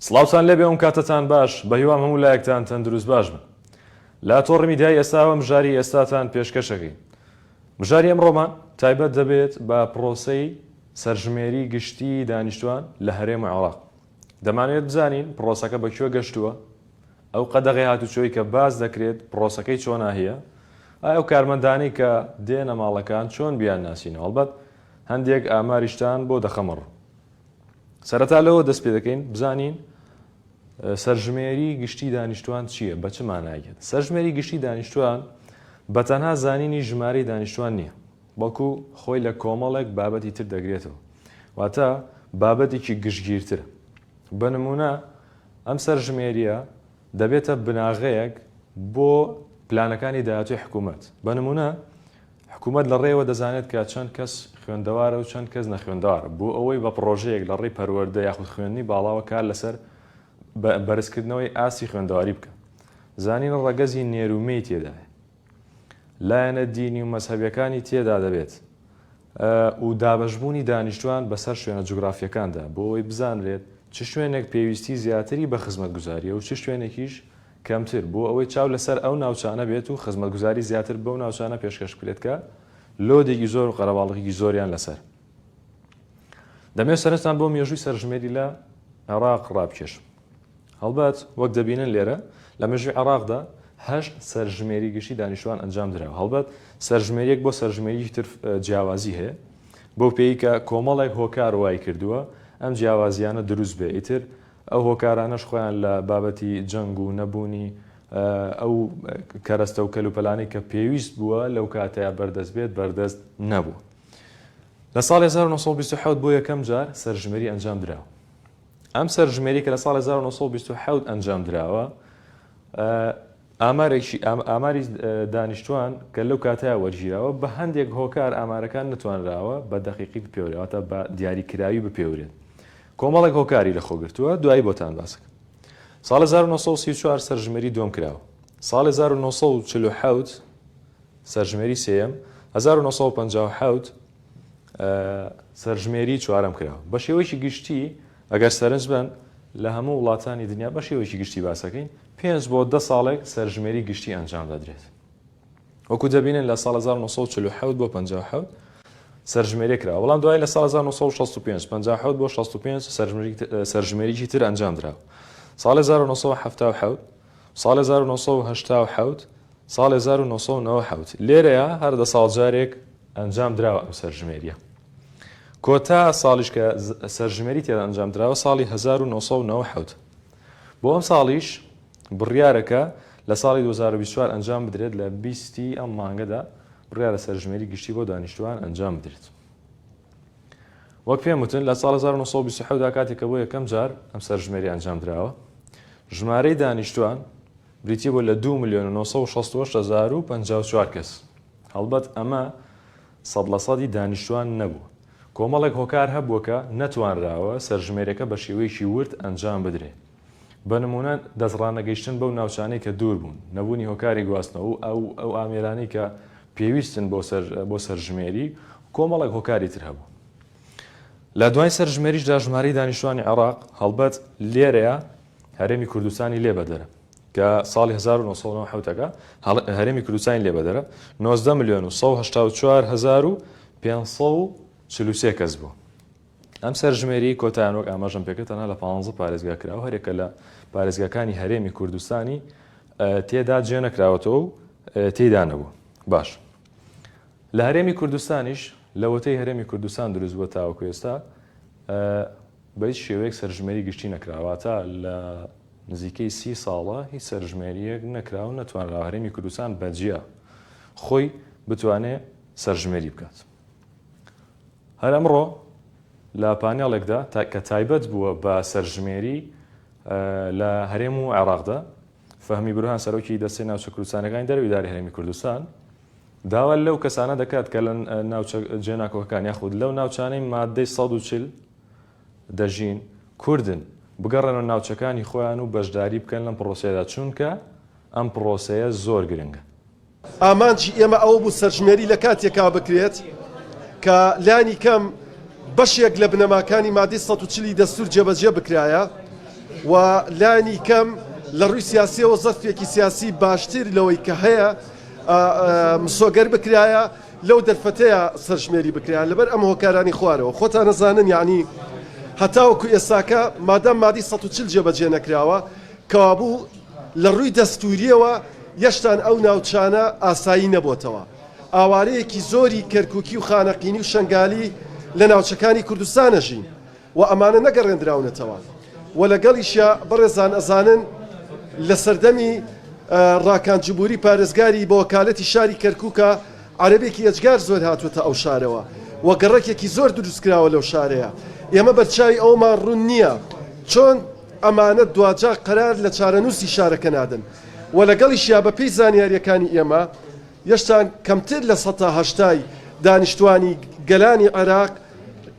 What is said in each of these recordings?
سڵاوتان لێبێ ئەم کاتتان باش بە هیوام هەموو لایەکتان تەندروست باش بن. لە تۆڕ میدیای ئێستاوە مژاری ئێستاتان پێشکەشەکەی. مژاری ئەمڕۆمان تایبەت دەبێت بە پرۆسەی سەرژمێری گشتی دانیشتوان لە هەرێمی عێراق. دەمانوێت بزانین پرۆسەکە بەکوێ گەشتووە، ئەو قەدەغی هاتوچۆی کە باز دەکرێت پرۆسەکەی چۆنا هەیە، ئایا ئەو کارمەندانی کە دێنە ماڵەکان چۆن بیان ناسینەوە. هەڵبەت هەندێک ئاماریشتان بۆ دەخەمەڕ. سەرەتا لەوە دەست پێ دەکەین بزانین سەرژمێری گشتی دانیشتوان چییە، بە چ مانایەت. سەرژمێری گشتی دانیشتوان بەتەنها زانینی ژمارەی دانیشتوان نییە، بەڵکو خۆی لە کۆمەڵێک بابەتی تر دەگرێتەوە، واتە بابەتێکی گشتگیرترە. بە نمونە ئەم سەرژمێریە دەبێتە بناغەیەک بۆ پلانەکانی داهاتوی حکوومەت. بە نمونە حکوومەت لە ڕێوە دەزانێت کە چەند کەس خوێندەوارە و چەند کەس نەخوێندەوارە، بۆ ئەوەی بە پرۆژەیەک لە ڕێی پەروەردە یاخود خوێندنی باڵاوە کار لەسەر بەرزکردنەوەی ئاسی خوێندەواری بکە. زانین ڕەگەزی نێرومەی تێدایە، لایەنە دینی و مەزهەبیەکانی تێدا دەبێت و دابەشبوونی دانیشتوان بەسەر شوێنە جوگرافیەکاندا بۆ ئەوەی بزانرێت چ شوێنێک پێویستی زیاتری بە خزمەتگوزاریە و چ شوێنێکیش کەمتر، بۆ ئەوەی چاو لەسەر ئەو ناوچانە بێت و خزمەتگوزاری زیاتر بەو ناوچانە پێشکەش بکرێت کە لۆدێکی زۆر و قەرەباڵغێکی زۆریان لەسەر. دەمێت سەرنجتان بۆ مێژووی سەرژمێری لە عێراق ڕابکێشم. هەڵبەت وەک دەبینن لێرە لە مێژووی عێراقدا 8 سەرژمێری گشتی دانیشتوان ئەنجام درراوە. هەڵبەت سەرژمێریەک بۆ سەرژمێری تر جیاوازی هەیە، بۆ پێی کە کۆمەڵێک هۆکار وای کردووە ئەم جیاوازیانە دروست بێ. ئیتر ئەو هۆکارانەش خۆیان لە بابەتی جەنگ و نەبوونی ئەو کەرەستە و کەلوپەلانی کە پێویست بووە لەو کاتەیە بەردەست بێت بەردەست نەبوو. لە ساڵی 1927 بۆ یەکەم جار سەرژمێری ئەنجام درراوە. ئەم سەرژمێری کە لە ساڵی 1927 ئەنجام درراوە ئاماری دانیشتوان کە لەو کاتەیە وەرگیراوە بە هەندێک هۆکار ئامارەکان نتوانراوە بە دەقیقی بپێورێتە بە دیاریکراوی بپێورێت. کۆمەڵێک هۆکاری لەخۆگرتووە، دوایی بۆتان باسەکە. ساڵی 1934 سەرژمێری دووەم کراوە. ساڵی 1947 سەرژمێری سێیەم، 1957 سەرژمێری چوارەم کراوە. بە شێوەیەکی گشتی ئەگەر سەرنج بن لە هەموو وڵاتانی دنیا بە شێوەیەکی گشتی باسەکەین 5 بۆ 10 ساڵێک سەرژمێری گشتی ئەنجام دەدرێت. وەکو دەبینن لە ساڵ 1947 بۆ 57 سەرژمێری کراوە، بەڵام دوای لە ساڵ 1965 57 بۆ 65 سەرژمێریی تر ئەنجام درراوە. ساڵی 1970 ساڵی 1970 ساڵی 1990 لێرەیە هەر 10 ساڵ جارێک ئەنجام دراوە ئەم سەرژمێریە. کۆتا ساڵیش کە سەرژمێری تێدا ئەنجام دراوە ساڵی 1990. بۆ ئەم ساڵیش بڕیارەکە لە ساڵی 2024 ئەنجام بدرێت، لە 20 ئەم مانگەدا بڕیارە سەرژمێری گشتی بۆ دانیشتوان ئەنجام بدرێت. وەک پێم وتن لە ساڵ 1920 کاتێکە بۆ یەکەم جار ئەم سەرژمێری ئەنجام دراوە، ژمارەی دانیشتوان بریتیە بۆ لە 2,964,054 کەس. هەڵبەت ئەمە 100% دانیشتوان نەبوو. کۆمەڵێک هۆکار هەبووە کە نەتوانراوە سەرژمێرەکە بە شێوەیەکی ورد ئەنجام بدرێت. بە نمونە دەستڕانەگەیشتن بەو ناوچانەی کە دوور بوون، نەبوونی هۆکاری گواستنەوە ئەو ئامێرانی کە پێویستن بۆ سەرژمێری، کۆمەڵێک هۆکاری تر هەبوو. لە دوای سەرژمێریشدا ژمارەی دانیشتوانی عێراق هەڵبەت لێرەیە هەرێمی کوردستانی لێبەدەرە کە ساڵی 1990 هەرێمی کوردستانی لێبەدەرە 19,184,543 کەس بوو. ئەم سەرژمێری کۆتایان وەک ئاماژەم پێکرد تەنها لە 15 پارێزگا کراوە، هەرێکە لە پارێزگاکانی هەرێمی کوردستانی تێدا جێ نەکراوەتەوە و تێدا نەبوو. باش، لە هەرێمی کوردستانیش لەوەتەی هەرێمی کوردستان دروست بووە تاوەکو ئێستا بە هیچ شێوەیەک سەرژمێری گشتی نەکراوەتە لە نزیکەی 30 ساڵە هیچ سەرژمێریەک نەکراو نەتوانراوە هەرێمی کوردستان بەجیا خۆی بتوانێت سەرژمێری بکات. هەر ئەمڕۆ لە پانێڵێکدا کە تایبەت بووە بە سەرژمێری لە هەرێم و عێراقدا، فەهمی بروهان سەرۆکی دەستەی ناوچە کوردستانەکانی دەرەوەی داری هەرێمی کوردستان داوا لەو کەسانە دەکات کە لە ناوچە جێناکۆکەکان یاخود لەو ناوچانەی مادەی 140 دەژین کوردن بگەڕێنەوە ناوچەکانی خۆیان و بەشداری بکەن لەم پرۆسەیەدا، چونکە ئەم پرۆسەیە زۆر گرنگە. ئامانجی ئێمە ئەوە بوو سەرژمێری لە کاتێکا بکرێت کە لانی کەم بەشێک لە بنەماکانی مادەی 140 دەستور جێبەجێ بکرایە و لانی کەم لە ڕووی سیاسیەوە زەرفێکی سیاسی باشتر لەوەی کە هەیە مسۆگەر بکرایە لەو دەرفەتەیە سەرژمێری بکرایە لەبەر ئەم هۆکارانی خوارەوە خۆتان نەزانن یعنی هەتاوەکو ئێساکە مادام مادی 140 جێبەجێ نەکراوە کەوابوو لە ڕووی دەستوریەوە یەشتان ئەو ناوچانە ئاسایی نەبووتەوە ئاوارەیەکی زۆری کەرکووکی و خانەقینی و شنگالی لە ناوچەکانی کوردستانەژین و ئەمانە نەگەڕێنراونەتەوە و لەگەڵیشە بەڕێزان ئەزانن لە سەردەمی ڕاکانجبوری پارێزگاری بە وەکالەتی شاری کەرکووکە عەرەبێکی ئەجگار زۆر هاتووەتە ئەو شارەوە و گەڕەکێکی زۆر دروستکراوە لەو شارەیە ئێمە بەرچاوی ئەومان ڕوون نییە چۆن ئەمانە دوجا قەرار لە چارەنووسی شارەکە نادن و لەگەڵیشیا بە پێی زانیاریەکانی ئێمە یەشتان کەمتر لە 180 دانیشتوانی گەلانی عێراق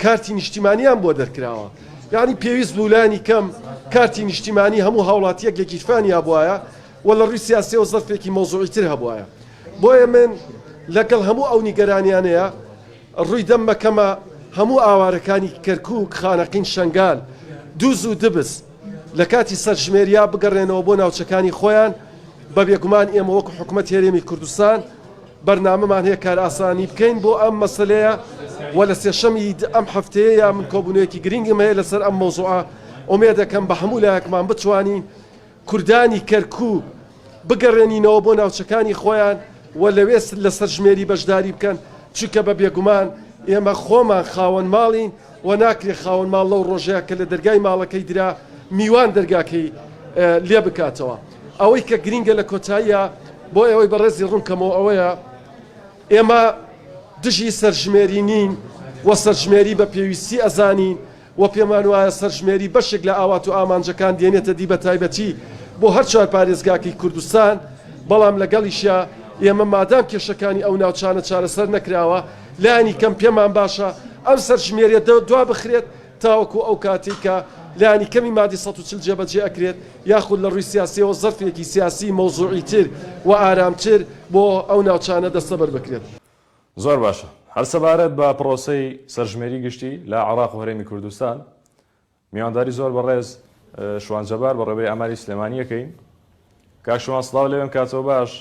کارتی نیشتیمانیان بۆ دەرکراوە یعنی پێویست بولانی کەم کارتی نیشتیمانی هەموو هاوڵاتیەک یەکیفانی هەبوایە و لە ڕووی سیاسیەوە زەرفێکی مۆزوعیتر هەبوایە بۆیە من لەگەڵ هەموو ئەو نیگەرانیانەیە ڕووی دەممەکەمە هەموو ئاوارەکانی کەرکووک خانەقین شنگال دووز و دبس لە کاتی سەرژمێریا بگەڕێنەوە بۆ ناوچەکانی خۆیان بە بێگومان ئێمە وەکو حکوومەت هێرێمی کوردستان بەرنامەمان هەیە کار ئاسانی بکەین بۆ ئەم مەسلەیە و لە سێشەمی ئەم هەفتەیە من کۆبوونەوەیەکی گرنگم هەیە لەسەر ئەم مۆزوعە ئومێد دەکەم بە هەموو لایەکمان بتوانین کوردانی کەرکوو بگەڕێنینەوە بۆ ناوچەکانی خۆیان و لەوێ لە سەرژمێری بەشداری بکەن چونکە بە بێگومان ئێمە خۆمان خاوەن ماڵین و ناکرێ خاوەن ماڵ لەو ڕۆژەیە کە لە دەرگای ماڵەکەی درا میوان دەرگاکەی لێ بکاتەوە ئەوەی کە گرینگە لە کۆتاییە بۆ ئەوەی بەڕێزی ڕوونکەمەوە ئەوەیە ئێمە دژی سەرژمێری نین و سەرژمێری بە پێویستی ئەزانین و پێمان وایە سەرژمێری بەشێک لە ئاوات و ئامانجەکان دێنێتە دی بە تایبەتی بۆ هەر چوار پارێزگاکەی کوردستان بەڵام لەگەڵیشە ئێمە مادام کێشەکانی ئەو ناوچانە چارەسەر نەکراوە لانی کەم پێمان باشە ئەم سەرژمێریە دوا بخرێت تاوەکو ئەو کاتێک کە لانی کەمی مادی 140 جێبەجێ ئەکرێت یاخود لە ڕووی سیاسیەوە زەرفێکی سیاسی مەوزوعیتر و ئارامتر بۆ ئەو ناوچانە دەستەبەر بکرێت. زۆر باشە هەر سەبارەت بە پرۆسەی سەرژمێری گشتی لە عێراق و هەرێمی کوردستان میوانداری زۆر بەڕێز شوانجەبار بە ڕێبەری ئەماری سلێمانیەکەین کاک شوان سڵاو لێوێم کاتەوە باش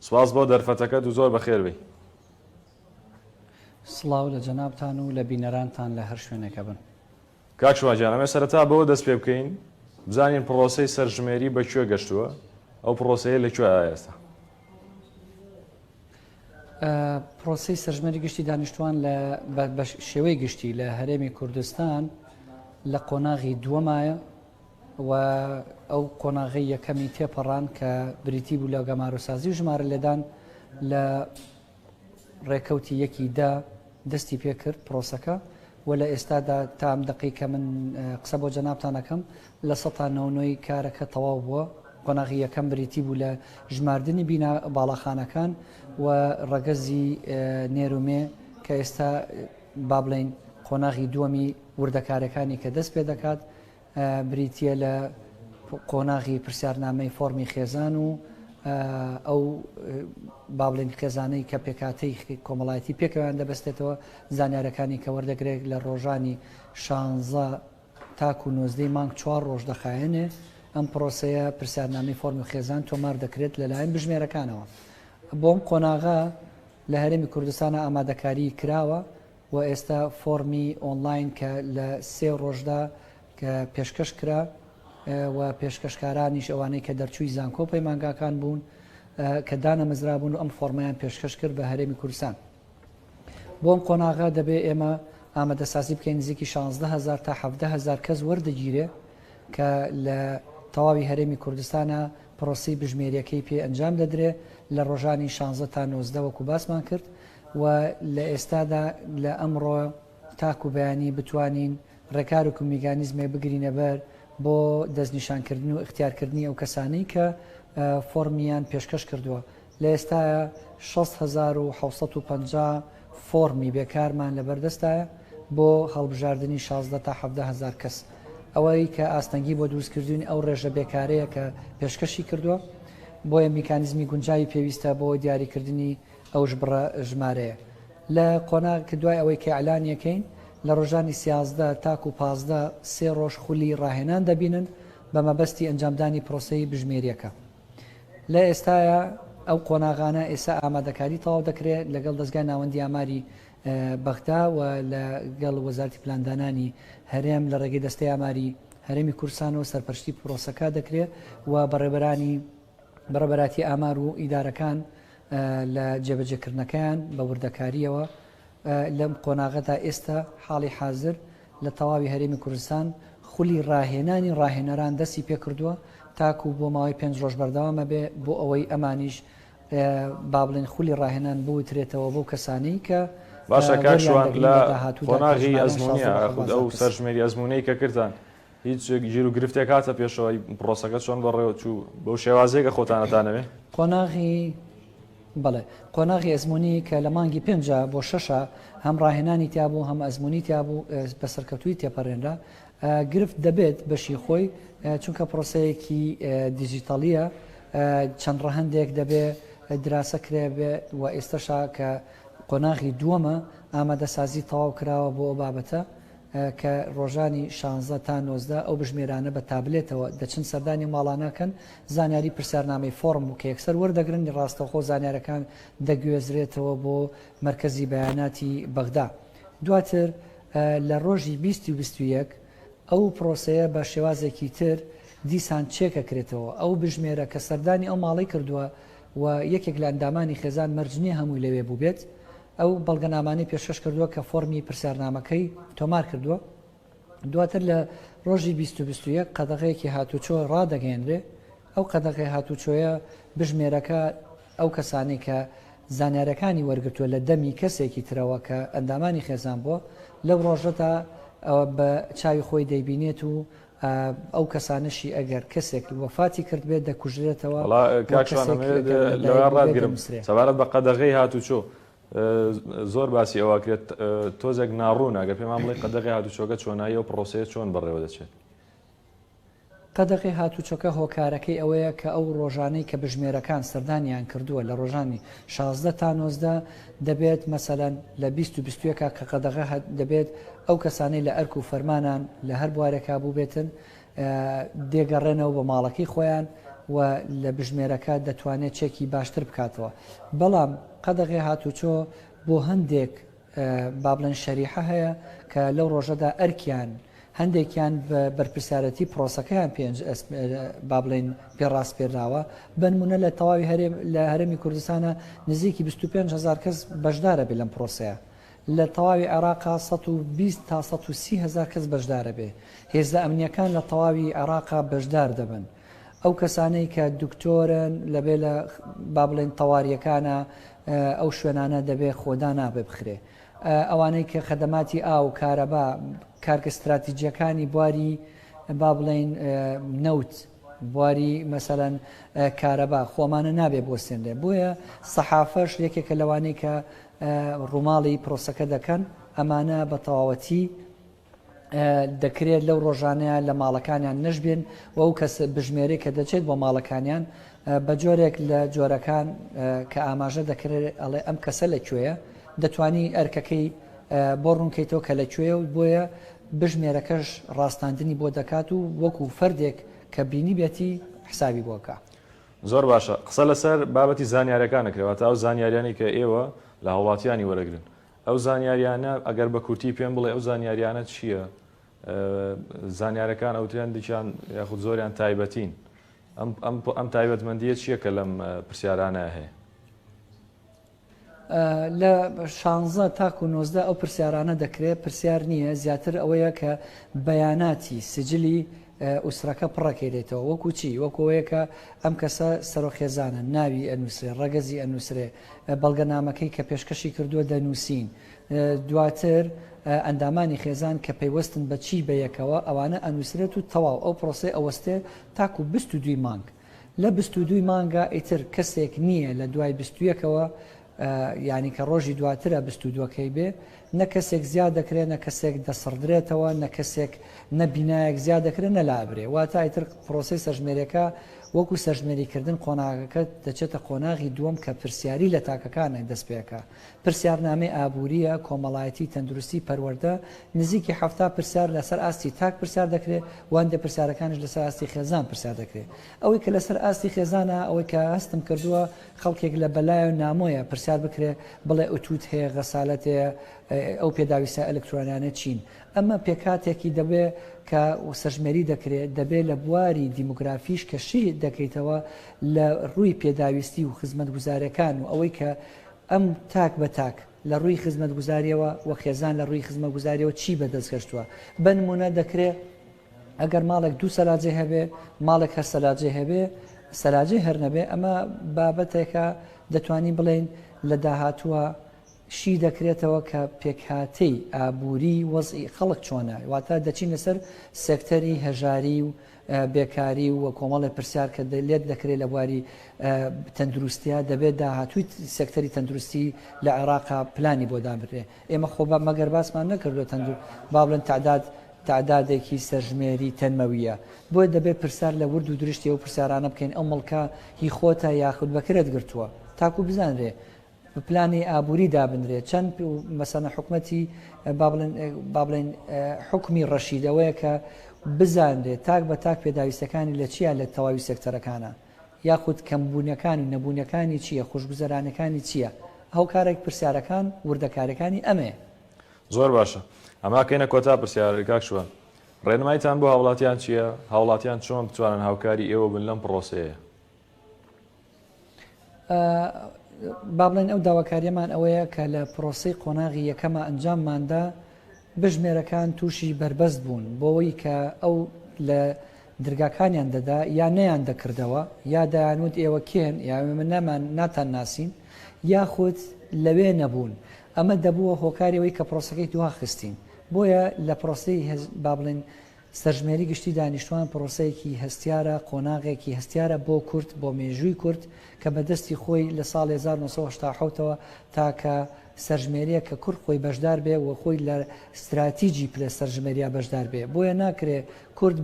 سپاس بۆ دەرفەتەکەت و زۆر بەخێر بی. سڵاو لە جەنابتان و لە بینەرانتان لە هەر شوێنەکە بن. کاک شوانجیان ئەمێ سەرەتا بەوە دەست پێ بکەین بزانین پرۆسەی سەرژمێری بەکوێ گەشتووە ئەو پرۆسەیە لەکوێ ئێستا. پرۆسی سەرژمێری گشتی دانیشتوان بە شێوەی گشتی لە هەرێمی کوردستان لە قۆناغی دووەمایە و ئەو قۆناغی یەکەمی تێپەڕان کە بریتی بوو لە گەمارۆسازی و ژمارە لێدان لە ڕێکەوتی یەکی دا دەستی پێ کرد پرۆسەکە و لە ئێستادا تا ئەم دقیقە من قسە بۆ جەنابتانەکەم لە 199 کارەکە تەواو بووە قۆناغی یەکەم بریتی بوو لە ژماردنی بینە باڵەخانەکان و ڕەگەزی نێرومێ کە ئێستا با بڵین قۆناغی دووەمی وردەکارەکانی کە دەست پێ دەکات بریتە لە قۆناغی پرسیارنامەی فۆرمی خێزان و ئەو با بڵین خێزانەی کە پێکاتەی کۆمەڵایەتی پێکەوەیان دەبەستێتەوە زانیارەکانی کە وەردەگرێت لە ڕۆژانی 16 تاکو 19 مانگ 4 ڕۆژ دەخایێنێ ئەم پرۆسەیە پرسیارنامەی فۆرمی خێزان تۆمار دەکرێت لەلایەن بژمێرەکانەوە. بۆم قۆناغا لە هەرێمی کوردستانە ئامادەکاری کراوە و ئێستا فۆرمی ئۆنلاین کە لە 3 ڕۆژدا کە پێشکەش کرا و پێشکەشکارانیش ئەوانەی کە دەرچووی زانکۆ پەیمانگاکان بوون کە دانەمەزرا بوون و ئەم فۆرمەیان پێشکەش کرد بە هەرێمی کوردستان. بۆم قۆناغا دەبێ ئێمە ئامادەسازی بکەین نزیکی 16,000 تا 17,000 کەس وەردەگیرێ کە لە تەواوی هەرێمی کوردستانە پرۆسی بژمێریەکەی پێ ئەنجام دەدرێ لە ڕۆژانی 16 تا 19 وەکو باسمان کرد و لە ئێستادا لە ئەمڕۆ تاکو بەیانی بتوانین ڕێکار و میکانیزمێ بگرینە بەر بۆ دەستنیشانکردن و اختیارکردنی ئەو کەسانی کە فۆرمیان پێشکەش کردووە. لە ئێستاە 6,750 فۆرمی بێکارمان لە بەردەستایە بۆ هەڵبژاردننی 16 تا 17,000 کەس. ئەوەی کە ئاستەنگی بۆ دروستکردنی ئەو ڕێژە بێکارەیە کە پێشکەشی کردووە بۆیە میکانیزمی گونجاوی پێویستە بۆ دیاریکردنی ئەو ژمارەیە. لە قۆناغ دوای ئەوەی کە ئەعلانیەکەین لە ڕۆژانی 11 تاکو 15 3 ڕۆژ خولی ڕاهێنان دەبینن بە مەبەستی ئەنجامدانی پرۆسەی بژمێریەکە. لە ئێستاە ئەو قۆناغانە ئێستا ئامادەکاری تەواو دەکرێت لەگەڵ دەستگای ناوەندی ئاماری بەغدا و لەگەڵ وەزارەتی پلاندانانی هەرێم لە ڕێگەی دەستەی ئاماری هەرێمی کورسانەوە سەرپەرشتی پرۆسەکە دەکرێت و بەڕێبەراتی ئامار و ئیدارەکان لە جێبەجێکردنەکەیان بە وردەکاریەوە لەم قۆناغەدا ئێستا حاڵی حاضر لە تەواوی هەرێمی کوردستان خولی ڕاهێنانی ڕاهێنەران دەستی پێ کردووە تاکو بۆ ماوەی 5 ڕۆژ بەردەوامە بێ بۆ ئەوەی ئەمانیش با بڵێن خولی ڕاهێنان بوترێتەوە بۆ کەسانەی کە باشە کاکشوان لە قۆناغی ئەزمونیە ئەو سەرژمێری ئەزمونەی کە کردان هیچ گیر و گرفتێک هاتە پێشەوەی پرۆسەکە چۆن بەڕێوە چوو بەو شێوازەیەکە خۆتانەتانەوێ قۆناغی ئەزمموی کە لە مانگی 5 بۆ 6 هەم ڕاهێنانی تیابوو هەم ئەزمموی تیابوو بە سەرکەوتوی تێپەڕێنرا گرفت دەبێت بەشی خۆی چونکە پرۆسەیەکی دیجیتالیە چەند ڕەهندێک دەبێت دراسە کرێبێ و ئێستاشا کە قۆناغی دووەمە ئامادەسازی تەواو کراوە بۆ ئەو بابەتە کە ڕۆژانی 16 تا 19 ئەو بژمێرانە بە تابلێتەوە دەچن سەردانی ماڵانەکەن زانیاری پرسیارنامەی فۆرم و کە یەکسەر وەردەگرن ڕاستەخۆ زانیارەکان دەگوێزرێتەوە بۆ مرکزی بەیاناتی بەغدا. دواتر لە ڕۆژی 2021 ئەو پرۆسەیە بە شێوازێکی تر دیسان چێکەکرێتەوە ئەو بژمێرە کە سەردانی ئەو ماڵی کردووە و یەکێک لە ئەندامانی خێزان مەرجنی هەمووی لەوێ بوو بێت ئەو بەڵگەنامانەی پێشکەش کردووە کە فۆرمی پرسیارنامەکەی تۆمار کردووە. دواتر لە ڕۆژی 2021 قەدەغەیەکی هاتوچۆ ڕادەگەێنرێ ئەو قەدەغی هاتوچۆیە بژمێرەکە ئەو کەسانی کە زانیارەکانی وەرگتووە لە دەمی کەسێکی ترەوە کە ئەندامانی خێزان بووە لەو ڕۆژەدا بە چاوی خۆی دەیبینێت و ئەو کەسانشی ئەگەر کەسێک وەفاتی کرد بێت دەکوژرێتەوە. ڕادگرم سەبارەت بە قەدەغەی هاتوچۆ زۆر باسی ئەوە کرێت تۆزێک ناڕوون ئەگەر پێمان بڵێ قەدەغی هاتوچۆکە چۆنایی و پرۆسەیە چۆن بەڕێوە دەچێت. قەدەغی هاتوچۆکە هۆکارەکەی ئەوەیە کە ئەو ڕۆژانەی کە بژمێرەکان سەردانیان کردووە لە ڕۆژانی 16 تا 19 دەبێت مەسەلەن لە 2021 کە قەدەغە دەبێت ئەو کەسانەی لە ئەرک و فەرمانان لە هەر بوارێکا بوو بێتن دێگەڕێنەوە بە ماڵەکەی خۆیان و لە بژمێرەکە دەتوانێت چێکی باشتر بکاتەوە. بەڵام قەدەغی هاتوچۆ بۆ هەندێک با بڵێن شەریحە هەیە کە لەو ڕۆژەدا ئەرکیان هەندێکیان بەرپرسیارەتی پرۆسەکەیان با بڵێن پێڕاست پێراوە بنمونە لە تەواوی لە هەرێمی کوردستانە نزیکی 25,000 کەس بەشدارە بێ لەم پرۆسەیە لە تەواوی عێراقا 120 تا 130,000 کەس بەشدارە بێ هێزە ئەمنیەکان لە تەواوی عێراقا بەشدار دەبن. ئەو کەسانەی کە دکتۆرن لەبێ لە با بڵێن تەواریەکانە ئەو شوێنانە دەبێت خۆدا نابێ بخرێ. ئەوانەی کە خەدەماتی ئاو کارەبا کارکە استراتیجیەکانی بواری با بڵێن نەوت بواری مەسەلەن کارەبا خۆمانە نابێ بۆ سێندێ بۆیە سەحافەش یەکێکە لەوانەی کە ڕووماڵی پرۆسەکە دەکەن ئەمانە بە تەواوەتی دەکرێت لەو ڕۆژانەیە لە ماڵەکانیان نەشبێن و ئەو کەس بژمێرەی کە دەچێت بۆ ماڵەکانیان بە جۆرێک لە جۆرەکان کە ئاماژە دەکرێت ئەڵێ ئەم کەسە لەکوێیە دەتوانی ئەرکەکەی بۆ ڕوونکەیتەوە کە لەکوێیە و بۆیە بژمێرەکەش ڕاستاندنی بۆ دەکات و وەکو فەردێک کە بینی بێتی حسابی بۆکە. زۆر باشە قسە لەسەر بابەتی زانیارەکانەکرێتەوە ئەو زانیاریانی کە ئێوە لە هەوڵاتیانی وەرەگرن ئەو زانیاریانە ئەگەر بە کورتی پێم بڵێ ئەو زانیاریانە چییە؟ زانیارەکان ئەوتیان دیچان یاخود زۆریان تایبەتین ئەم تایبەتمەندیە چییە کە لەم پرسیارانە هەیە؟ لە 16 تاکو 19 ئەو پرسیارانە دەکرێت پرسیار نییە زیاتر ئەوەیە کە بەیاناتی سجلی ئوسرەکە پڕەکەیرێتەوە وەکو چی وەکوەیە کە ئەم کەسە سەرۆخێزانە ناوی ئەنووسێ ڕەگەزی ئەنووسرێ بەڵگەنامەکەی کە پێشکەشی کردووە دەنووسین دواتر ئەندامانی خێزان کە پەیوەستن بە چی بەیەکەوە ئەوانە ئەنووسرێت و تەواو ئەو پرۆسەی ئەوەستێ تاکو 22 مانگ لە 22 مانگە ئیتر کەسێک نییە لە دوای 21ەوە یعنی کە ڕۆژی دواترە 22کەی بێ نە کەسێک زیاد دەکرێت نە کەسێک دەسڕدرێتەوە نە کەسێک نەبینایەک زیاد دەکرێت نەلابرێ واتە ئیتر پرۆسی سەرژمێرەکە وەکو سەرژمێریکردن قۆناغەکە دەچێتە قۆناغی دووەم کە پرسیاری لە تاکەکانە دەست پێەکە. پرسیارنامەی ئابووریە، کۆمەڵایەتی، تەندروستی، پەروەردە، نزیکی 70 پرسیار لەسەر ئاستی تاک پرسیار دەکرێت، وان دە پرسیارەکانش لەسەر ئاستی خێزان پرسیار دەکرێت. ئەوەی کە لەسەر ئاستی خێزانە، ئەوەی کە هەستم کردووە خەڵکێک لە بەلای و نامۆیە پرسیار بکرێت بڵێ ئوتوت هەیە، غەسالەت هەیە، ئەو پێداویستە ئەلکترۆنیانە چین. ئەمە پێکاتێکی دەبێت کە سەرژمێری دەکرێت، دەبێت لە بواری دیموگرافیش کەشی دەکەیتەوە لە ڕووی پێداویستی و خزمەتگوزاریەکان و ئەوەی کە ئەم تاک بە تاک لە ڕووی خزمەتگوزاریەوە و خێزان لە ڕووی خزمەتگوزاریەوە چی بەدەستگەشتووە. بە نمونە دەکرێت ئەگەر ماڵێک دوو سەلاجێ هەبێ، ماڵێک هەر سەلاجێ هەبێ، سەلاجێ هەر نەبێ، ئەمە بابەتێکە دەتوانین بڵێن لە داهاتووە شی دەکرێتەوە کە پێکهاتەی ئابووری وەزئی خەڵک چۆنە، واتە دەچین لەسەر سێکتەری هەژاری و بێکاری و کۆمەڵی پرسیار کە لێت دەکرێت لە بواری تەندروستیە دەبێت داهاتووی سێکتەری تەندروستی لە عێراقا پلانی بۆ دابرێ. ئێمە خۆ مەگەر باسمان نەکردو با بڵێن تعدادێکی سەرژمێری تەنمەویە، بۆی دەبێت پرسیار لە ورد و درشتی و پرسیارانە بکەین ئەو مڵکە هی خۆتە یاخود بەکرێت گرتووە تاکو بزانرێ پلانی ئابووری دابنرێت. چەند مەسەنە حکومەتی با بڵێن حکمی ڕەشیدەوەیە کە بزانرێت تاک بە تاک پێداویستەکانی لە چیە لە تەواوی سێکتەرەکانە، یاخود کەمبوونەکانی نەبوونەکانی چییە، خۆشگوزەرانەکانی چییە. هەوکارێک پرسیارەکان وردەکارەکانی ئەمێ. زۆر باشە. ئەما کەینە کۆتا پرسیار کاکشوان. ڕێنمایتان بۆ هاوڵاتیان چییە؟ هاوڵاتیان چۆن بتوانن هاوکاری ئێوە بن لەم پرۆسەیە؟ با بڵێن ئەو داواکاریەمان ئەوەیە کە لە پرۆسەی قۆناغی یەکەمە ئەنجامماندا بژمێرەکان تووشی بربەست بوون بۆەوەی کە ئەو لە درگاکانیان دەدا یا نەیان دەکردەوە، یا دەیانوت ئێوە کێن یا من نەمان ناتان ناسین، یاخود لەوێ نەبوون. ئەمە دەبووە هۆکاریەوەی کە پرۆسەکەی دوها خستین. بۆیە لە پرۆسەی با بڵێن سەرژمێری گشتی دانیشتوان پرۆسەیەکی هەستیارە، قۆناغێکی هەستیارە بۆ کورد، بۆ مێژووی کورد کە بەدەستی خۆی لە ساڵ 1970ەوە تاکە سەرژمێریە کە کورد خۆی بەشدار بێ و خۆی لە استراتیجی پلە سەرژمێریە بەشدار بێ. بۆیە ناکرێ کورد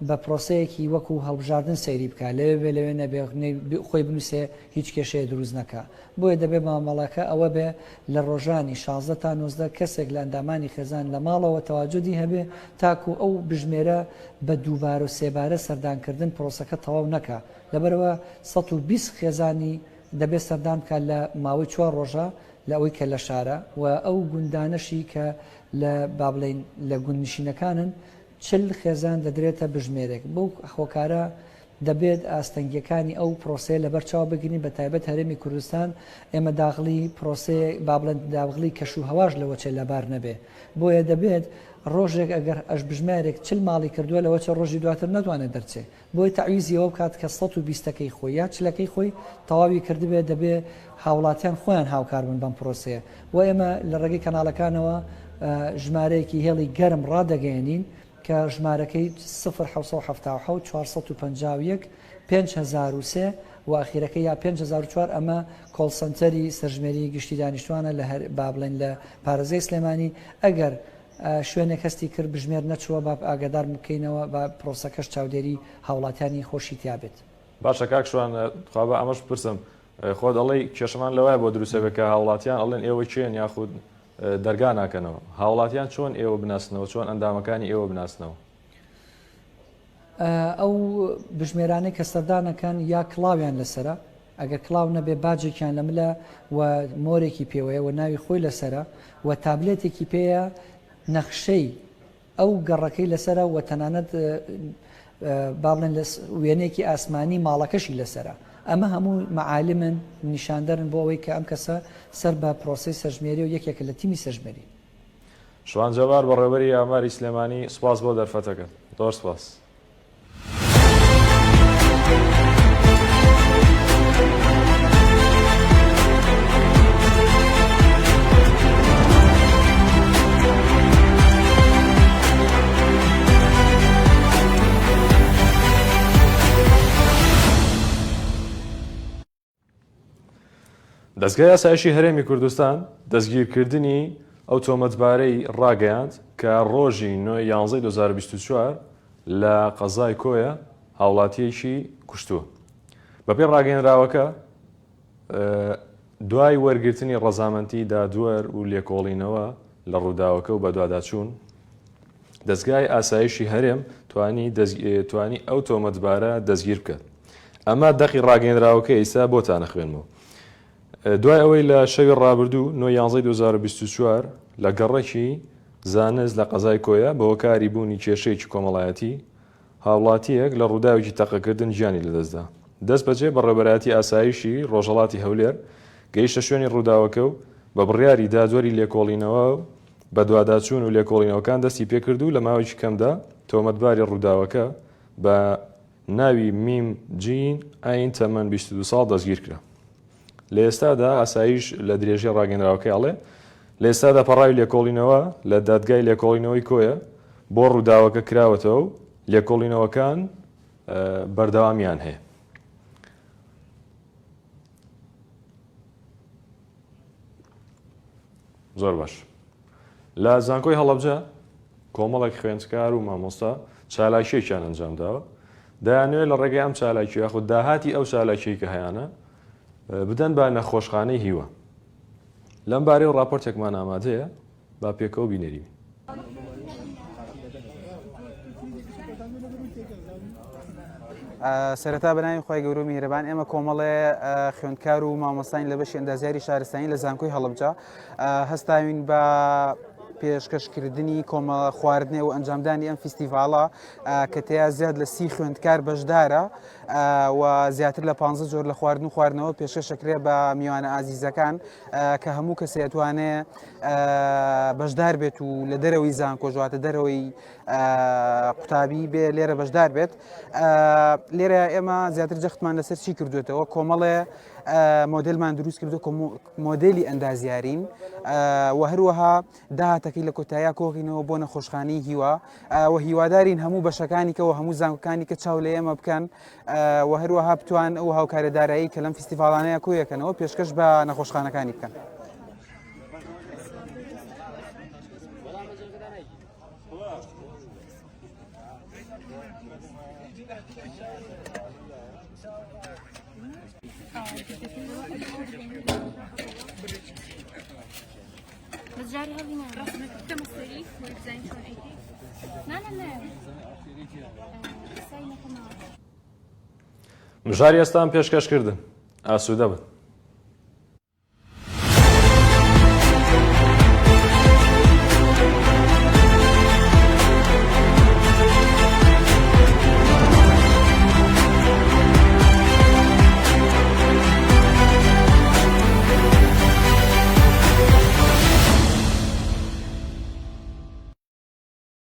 بە پرۆسەیەکی وەکو هەڵبژاردن سەیری بکە، لەوێ بێ لەوێ نەبێ خۆی بنووسێ هیچ کێشەیە دروست نەکە. بۆیە دەبێ مامەڵەکە ئەوە بێ لە ڕۆژانی 16 تا 19 کەسێک لە ئەندامانی خێزان لە ماڵەوە تەواجودی هەبێ تاکو ئەو بژمێرە بە دووبار و سێبارە سەردانکردن پرۆسەکە تەواو نەکە. لەبەرەوە 120 خێزانی دەبێت سەردان بکە لە ماوەی 4 ڕۆژە لە ئەوەی کە لە شارە و ئەو گوندانەشی کە لە با بڵێن لە گوندنشینەکانن 40 خێزان دەدرێتە بژمێرێک. بەو خۆکارە دەبێت ئاستەنگیەکانی ئەو پرۆسەیە لەبەر چاو بگرین، بە تایبەت هەرێمی کوردستان ئێمە داغڵی پرۆسەیە با بڵێن داغڵی کەش و هەواش لەوە چێ لەبار نەبێ. بۆیە دەبێت ڕۆژێک ئەگەر ئەش بژمارێک 40 ماڵی کردووە لەوە چە ڕۆژی دواتر ناتوانێت دەرچێت. بۆی تەعویزی ئەوە بکات کە 120ەکەی خۆی یا 40ەکەی خۆی تەواوی کردبێت. دەبێت هاوڵاتیان خۆیان هاوکار بن بەم پرۆسەیە و ئێمە لە ڕێگەی کەناڵەکانەوە ژمارەیەکی هێڵی گەرم ڕادەگەێنین کە ژمارەکەی 0.777 451 5003 و ئاخیرەکە یا 5004 ئەمە کۆڵسەنتەری سەرژمێری گشتی دانیشتوانە لە با بڵێن لە پارێزەی سلێمانی. ئەگەر شوێنێک هەستی کرد بژمێر نەچووە با ئاگادار بکەینەوە بە پرۆسەکەش چاودێری هاوڵاتیانی خۆشی تیابێت. باشە کاکشوان، خوابە ئەمەش پرسم خۆ دەڵی کێشەمان لەوایە بۆ دروستە بکە هاوڵاتیان ئەڵێن ئێوە چێن یاخود دەرگا ناکەنەوە. هاوڵاتیان چۆن ئێوە بناسنەوە، چۆن ئەندامەکانی ئێوە بناسنەوە؟ ئەو بژمێرانەی کە سەردانەکەن یا کڵاویان لەسرە، ئەگەر کڵاو نەبێ باجێکیان لە ملە و مۆرێکی پێوەیە و ناوی خۆی لەسرە و تابلێتێکی پێەیە نەخشەی ئەو گەڕەکەی لەسرە و تەنانەت با بڵێن وێنێکی ئاسمانی ماڵەکەشی لەسرە. ئەمە هەموو مەعالمن نیشاندەرن بۆ ئەوەی کە ئەم کەسە سەر بە پرۆسەی سەرژمێری و یەکێکە لە تیمی سەرژمێری. شوان جەبار بەڕێوەبەری ئاماری سلێمانی، سوپاس بۆ دەرفەتەکەت. زۆر سوپاس. دەستگای یاسایشی هەرێمی کوردستان دەستگیرکردنی ئەو تۆمەتبارەی ڕاگەیاند کە ڕۆژی 9 11 2024 لە قەزای کۆیە هاوڵاتیەکی کوشتووە. بەپێی ڕاگەیەنراوەکە دوای وەرگرتنی ڕەزامەندی دادوەر و لێکۆڵینەوە لە ڕووداوەکە و بە دواداچوون، دەستگای ئاسایشی هەرێم توانی ئەو تۆمەتبارە دەستگیر بکات. ئەمە دەقی ڕاگەیەنراوەکە ئێستا بۆتانە خوێنمەوە. دوای ئەوەی لە شەوی ڕابردوو 9/11/2024 لە گەڕێکی زانست لە قەزای کۆیە بە هۆکاری بوونی کێشەیەکی کۆمەڵایەتی هاوڵاتیەک لە ڕووداوێکی تەقەکردن گیانی لەدەستدا. دەست بەجێ بە ڕێبەرایەتی ئاسایشی ڕۆژهەڵاتی هەولێر گەیشتە شوێنی ڕووداوەکە و بە بڕیاری دادوەری لێکۆڵینەوە و بە دواداچوون و لێکۆڵینەوەکان دەستی پێکرد و لە ماوەیەکی کەمدا تۆمەتباری ڕووداوەکە بە ناوی میم جین ئاین تەمەن 22 ساڵ دەستگیر کرا. لە ئێستادا ئاسایش لە درێژی ڕاگەیەنراوەکەی ئەڵێ لە ئێستادا پەڕاوی لێکۆڵینەوە لە دادگای لێکۆڵینەوەی کۆیە بۆ ڕووداوەکە کراوەتەوە و لێکۆڵینەوەکان بەردەوامیان هەیە. زۆر باش. لە زانکۆی هەڵەبجە کۆمەڵێک خوێندکار و مامۆستا چالاکیێکیان ئەنجام داوە، دەیانوێت لە ڕێگەی ئەم چالاکی یاخود داهاتی ئەو چالاکیی کە هەیەە بدەن بە نەخۆشخانەی هیوە. لەم بارەی و راپۆرتێکمان ئامادەیە با پێکەوە بینێریم. سەرەتا بەناوی خۆی گەورە و میهرەبان ئێمە کۆمەڵێ خوێندکار و مامۆستانی لە بەشی ئەندازیاری شارستانی لە زانکۆی هەڵەبجە هەستاوین بە پێشکەشکردنی کۆمە خواردنێ و ئەنجامدانی ئەم فیستیڤاڵە کە تیا زیاد لە 30 خوێندکار بەشدارە و زیاتر لە 15 جۆر لە خواردن و خواردنەوە پێشکەشەکرێ بە میوانە ئازیزەکان کە هەموو کەسێ ئەتوانێ بەشدار بێت و لە دەرەوەی زانکۆ ژواتە دەرەوەی قوتابی بێ لێرە بەشدار بێت. لێرە ئێمە زیاتر جەختمان لەسەر چی کردوێتەوە کۆمەڵێ مۆدلمان دروست کردو مۆدلی ئەندازیارین و هەروەها داهاتەکەی لە کۆتاییا کۆڕینەوە بۆ نەخۆشخانەی هیوا و هیوادارین هەموو بەشەکانیکەوە هەموو زانکۆکانی کە چاو لە ئێمە بکەن و هەروەها بتوان ئەو هاوکارەدارایی کە لەم فیستیڤاڵانەیە کۆیەکەنەوە پێشکەش بە نەخۆشخانەکانی بکەن. بس جاري هذه ما رسمك كمصري والديزاين شلون ايدي؟ لا مژاری ئێستان پێشکەشکردن ئاسوودە بن.